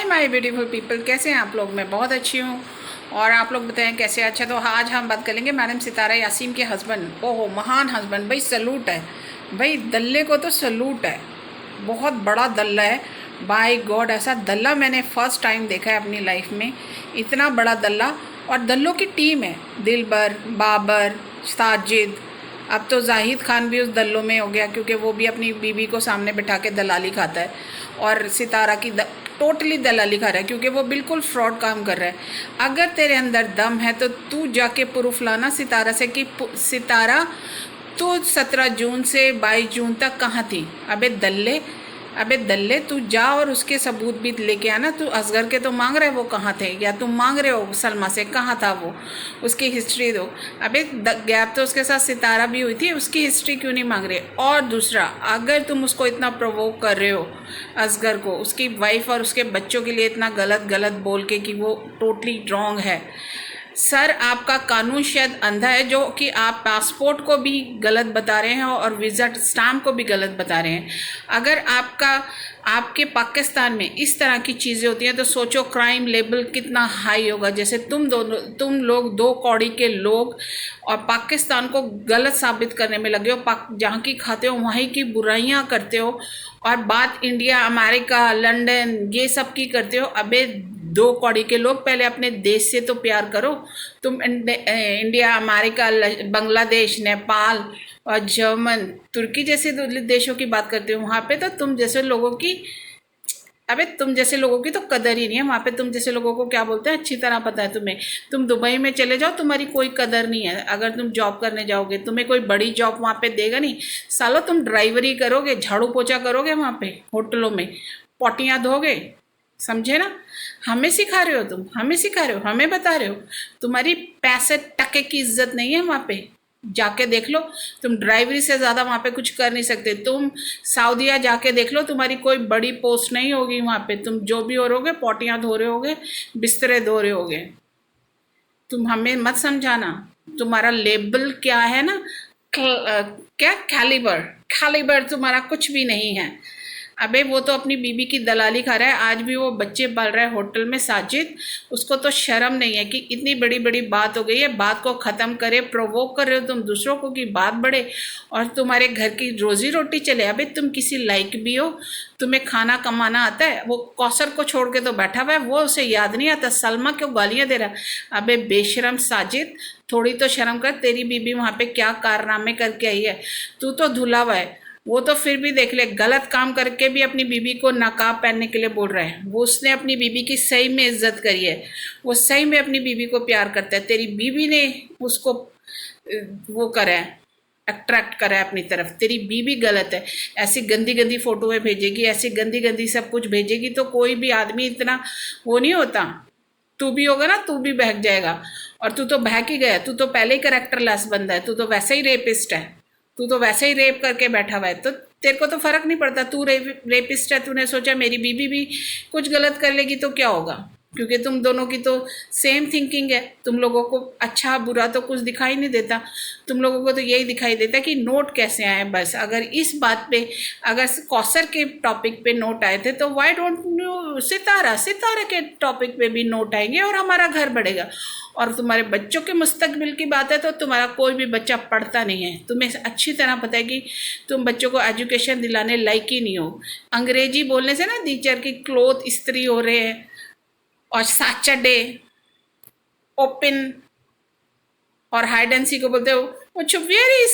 My beautiful people, कैसे हैं आप लोग। मैं बहुत अच्छी हूँ और आप लोग बताएं कैसे। अच्छा, तो आज हम बात करेंगे मैडम सितारा यासीन के हस्बैंड। ओहो, महान हस्बैंड भाई, सलूट है भाई। दल्ले को तो सलूट है, बहुत बड़ा दल्ला है। बाय गॉड, ऐसा दल्ला मैंने फर्स्ट टाइम देखा है अपनी लाइफ में, इतना बड़ा दल्ला। और दल्लों की टीम है, दिलबर, बाबर, साजिद। अब तो जाहिद खान भी उस दल्लों में हो गया, क्योंकि वो भी अपनी बीवी को सामने बिठा के दलाली खाता है। और सितारा की टोटली दलाली खा रहा है, क्योंकि वो बिल्कुल फ्रॉड काम कर रहा है। अगर तेरे अंदर दम है तो तू जाके प्रूफ लाना सितारा से कि सितारा तो 17 जून से 22 जून तक कहाँ थी। अबे दल्ले, तू जा और उसके सबूत भी लेके आना। तू असगर के तो मांग रहे वो कहाँ थे, या तुम मांग रहे हो सलमा से कहाँ था वो, उसकी हिस्ट्री दो। अबे गैप तो उसके साथ सितारा भी हुई थी, उसकी हिस्ट्री क्यों नहीं मांग रहे। और दूसरा, अगर तुम उसको इतना प्रोवोक कर रहे हो असगर को, उसकी वाइफ और उसके बच्चों के लिए इतना गलत गलत बोल के कि वो टोटली रॉन्ग है। सर, आपका कानून शायद अंधा है, जो कि आप पासपोर्ट को भी गलत बता रहे हैं और वीज़ा स्टैम्प को भी गलत बता रहे हैं। अगर आपके पाकिस्तान में इस तरह की चीज़ें होती हैं तो सोचो क्राइम लेवल कितना हाई होगा। जैसे तुम लोग 2 कौड़ी के लोग और पाकिस्तान को गलत साबित करने में लगे हो। जहाँ की खाते हो वहीं की बुराइयां करते हो, और बात इंडिया, अमेरिका, लंदन ये सब की करते हो। अबे 2 कौड़ी के लोग, पहले अपने देश से तो प्यार करो। तुम इंडिया, अमेरिका, बांग्लादेश, नेपाल और जर्मन, तुर्की जैसे देशों की बात करते हो। वहाँ पे तो तुम जैसे लोगों की तो कदर ही नहीं है। वहाँ पे तुम जैसे लोगों को क्या बोलते हैं अच्छी तरह पता है तुम्हें। तुम दुबई में चले जाओ, तुम्हारी कोई कदर नहीं है। अगर तुम जॉब करने जाओगे, तुम्हें कोई बड़ी जॉब वहाँ पे देगा नहीं। सालो, तुम ड्राइवरी करोगे, झाड़ू पोछा करोगे वहाँ पे, होटलों में पोटियाँ धोगे, समझे ना। हमें सिखा रहे हो तुम, हमें बता रहे हो। तुम्हारी पैसे टके की इज्जत नहीं है वहाँ पे। जाके देख लो, तुम ड्राइवरी से ज़्यादा वहाँ पे कुछ कर नहीं सकते। तुम सऊदीया जाके देख लो, तुम्हारी कोई बड़ी पोस्ट नहीं होगी वहाँ पे। तुम जो भी हो रहोगे, पोटियाँ धो रहे होगे, बिस्तरे धो रहे होगे। तुम हमें मत समझाना। तुम्हारा लेबल क्या है ना, क्या कैलिबर तुम्हारा कुछ भी नहीं है। अबे वो तो अपनी बीबी की दलाली खा रहा है, आज भी वो बच्चे पाल रहा है होटल में साजिद। उसको तो शर्म नहीं है कि इतनी बड़ी बड़ी बात हो गई है, बात को ख़त्म करे। प्रोवोक कर रहे हो तुम दूसरों को कि बात बढ़े और तुम्हारे घर की रोजी रोटी चले। अबे तुम किसी लायक भी हो, तुम्हें खाना कमाना आता है। वो कौसर को छोड़ के तो बैठा हुआ है, वो उसे याद नहीं आता। सलमा क्यों गालियाँ दे रहा है। अबे बेशरम साजिद, थोड़ी तो शर्म कर। तेरी बीबी वहाँ पे क्या कारनामे करके आई है, तू तो धुला हुआ है। वो तो फिर भी देख ले, गलत काम करके भी अपनी बीबी को नकाब पहनने के लिए बोल रहा है। वो उसने अपनी बीबी की सही में इज्जत करी है, वो सही में अपनी बीबी को प्यार करता है। तेरी बीबी ने उसको वो करा है, अट्रैक्ट करा है अपनी तरफ। तेरी बीबी गलत है, ऐसी गंदी गंदी फोटोएं भेजेगी, ऐसी गंदी गंदी सब कुछ भेजेगी, तो कोई भी आदमी इतना वो नहीं होता। तू भी होगा ना, तू भी बहक जाएगा। और तू तो बहक ही गया, तू तो पहले ही करेक्टर लेस बंदा है। तू तो वैसे ही रेपिस्ट है, तू तो वैसे ही रेप करके बैठा हुआ है, तो तेरे को तो फर्क नहीं पड़ता। तू रेपिस्ट है, तूने सोचा मेरी बीबी भी कुछ गलत कर लेगी तो क्या होगा, क्योंकि तुम दोनों की तो सेम थिंकिंग है। तुम लोगों को अच्छा बुरा तो कुछ दिखाई नहीं देता, तुम लोगों को तो यही दिखाई देता कि नोट कैसे आए बस। अगर इस बात पे, अगर कौसर के टॉपिक पे नोट आए थे तो वाई डोंट यू सितारा के टॉपिक पे भी नोट आएंगे और हमारा घर बढ़ेगा। और तुम्हारे बच्चों के मुस्तकबिल की बात है तो तुम्हारा कोई भी बच्चा पढ़ता नहीं है। तुम्हें अच्छी तरह पता है कि तुम बच्चों को एजुकेशन दिलाने लायक ही नहीं हो। अंग्रेजी बोलने से ना टीचर की क्लोथ इस्त्री हो रहे हैं, और सैटरडे ओपन और हाइड एंड सी को बोलते हो वो वेरी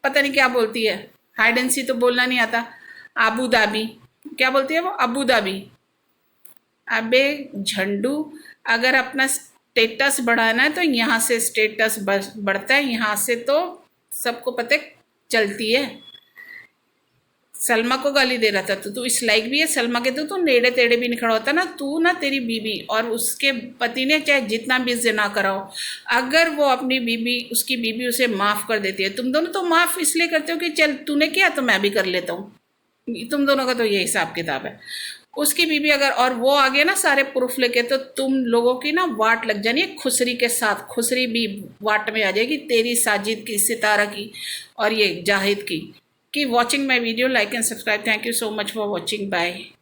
पता नहीं क्या बोलती है। हाइड एंड सी तो बोलना नहीं आता। अबू धाबी क्या बोलती है वो, अबू धाबी। अबे झंडू, अगर अपना स्टेटस बढ़ाना है तो यहाँ से स्टेटस बढ़ता है, यहाँ से तो सबको पता चलती है। सलमा को गाली दे रहा था तो तू इस लायक भी है सलमा के, तो तू नेड़े तेड़े भी नहीं खड़ा होता ना। तू ना, तेरी बीबी और उसके पति ने चाहे जितना भी जिना कराओ, अगर वो अपनी बीबी, उसकी बीबी उसे माफ़ कर देती है, तुम दोनों तो माफ़ इसलिए करते हो कि चल तूने किया तो मैं भी कर लेता हूँ। तुम दोनों का तो ये हिसाब किताब है। उसकी बीबी अगर, और वो आ गया ना सारे प्रूफ लेके, तो तुम लोगों की ना वाट लग जानी है खुसरी के साथ। खुसरी भी वाट में आ जाएगी, तेरी, साजिद की, सितारा की और ये जाहिद की। Keep watching my video, like and subscribe. Thank you so much for watching. Bye.